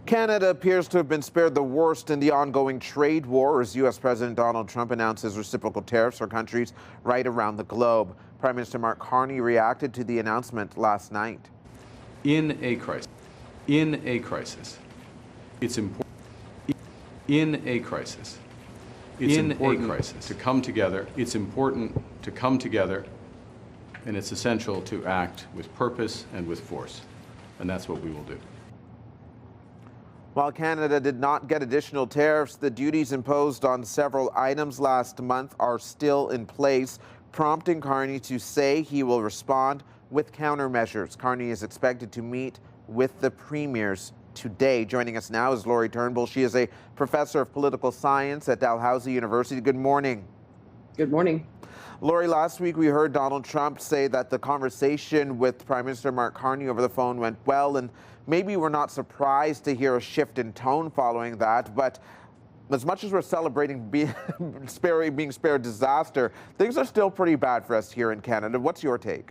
Canada appears to have been spared the worst in the ongoing trade war as U.S. President Donald Trump announces reciprocal tariffs for countries right around the globe. Prime Minister Mark Carney reacted to the announcement last night. In a crisis, it's important. In a crisis, to come together. It's important to come together, and it's essential to act with purpose and with force, and that's what we will do. While Canada did not get additional tariffs, the duties imposed on several items last month are still in place, prompting Carney to say he will respond with countermeasures. Carney is expected to meet with the premiers today. Joining us now is Lori Turnbull. She is a professor of political science at Dalhousie University. Good morning. Good morning. Lori, last week we heard Donald Trump say that the conversation with Prime Minister Mark Carney over the phone went well, and maybe we're not surprised to hear a shift in tone following that, but as much as we're celebrating being spared disaster, things are still pretty bad for us here in Canada. What's your take?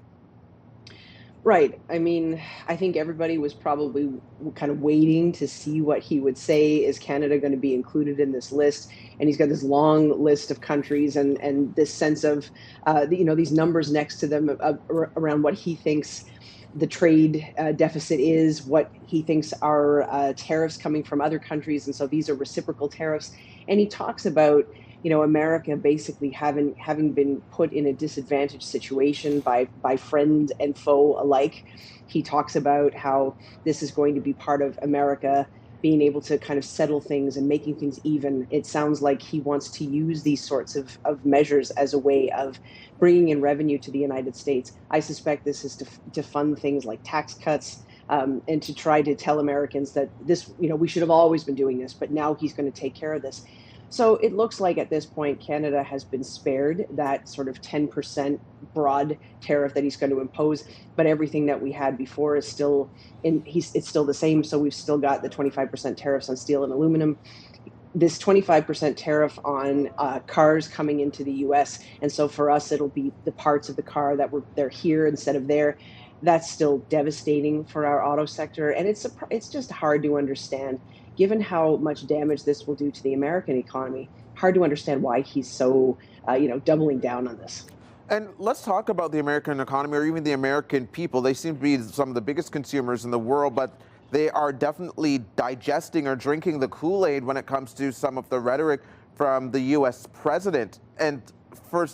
Right. I mean, I think everybody was probably kind of waiting to see what he would say. Is Canada going to be included in this list? And he's got this long list of countries and this sense of, these numbers next to them around what he thinks the trade deficit is, what he thinks are tariffs coming from other countries. And so these are reciprocal tariffs. And he talks about America basically having been put in a disadvantaged situation by friend and foe alike. He talks about how this is going to be part of America being able to kind of settle things and making things even. It sounds like he wants to use these sorts of measures as a way of bringing in revenue to the United States. I suspect this is to fund things like tax cuts, and to try to tell Americans that this, we should have always been doing this, but now he's going to take care of this. So it looks like at this point, Canada has been spared that sort of 10% broad tariff that he's going to impose, but everything that we had before is still it's still the same. So we've still got the 25% tariffs on steel and aluminum, this 25% tariff on cars coming into the U.S. And so for us, it'll be the parts of the car that they're here instead of there. That's still devastating for our auto sector, and it's just hard to understand. Given how much damage this will do to the American economy, hard to understand why he's so, doubling down on this. And let's talk about the American economy, or even the American people. They seem to be some of the biggest consumers in the world, but they are definitely digesting or drinking the Kool-Aid when it comes to some of the rhetoric from the U.S. president. And for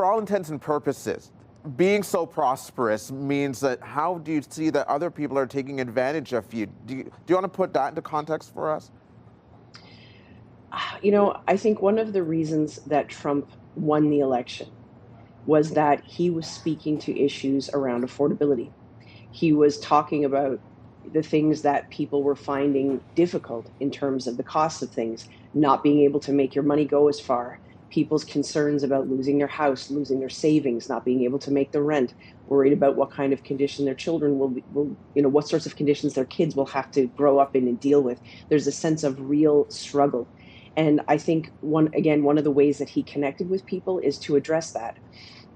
all intents and purposes, being so prosperous means that how do you see that other people are taking advantage of you? Do you want to put that into context for us? I think one of the reasons that Trump won the election was that he was speaking to issues around affordability. He was talking about the things that people were finding difficult in terms of the cost of things, not being able to make your money go as far, people's concerns about losing their house, losing their savings, not being able to make the rent, worried about what kind of condition their children will what sorts of conditions their kids will have to grow up in and deal with. There's a sense of real struggle. And I think one of the ways that he connected with people is to address that.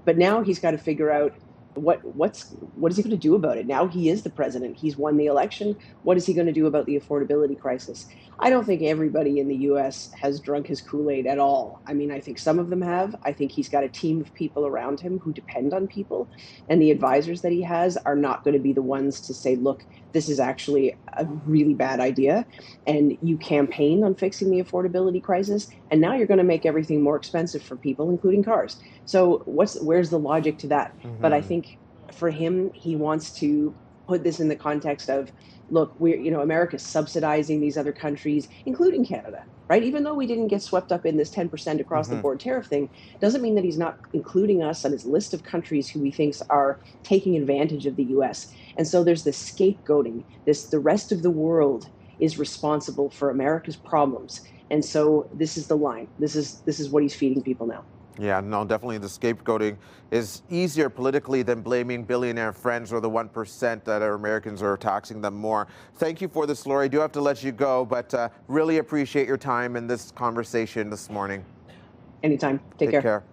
But now he's got to figure out what is he going to do about it? Now he is the president. He's won the election. What is he going to do about the affordability crisis? I don't think everybody in the U.S. has drunk his Kool-Aid at all. I mean, I think some of them have. I think he's got a team of people around him who depend on people, and the advisors that he has are not going to be the ones to say, look, this is actually a really bad idea, and you campaigned on fixing the affordability crisis, and now you're going to make everything more expensive for people, including cars. So where's the logic to that? Mm-hmm. But I think for him, he wants to put this in the context of, look, America's subsidizing these other countries, including Canada, right? Even though we didn't get swept up in this 10% across the board tariff thing, doesn't mean that he's not including us on his list of countries who he thinks are taking advantage of the U.S. And so there's this scapegoating. The rest of the world is responsible for America's problems. And so this is the line. This is what he's feeding people now. Yeah, no, definitely the scapegoating is easier politically than blaming billionaire friends or the 1% that our Americans are taxing them more. Thank you for this, Lori. I do have to let you go, but really appreciate your time in this conversation this morning. Anytime. Take care.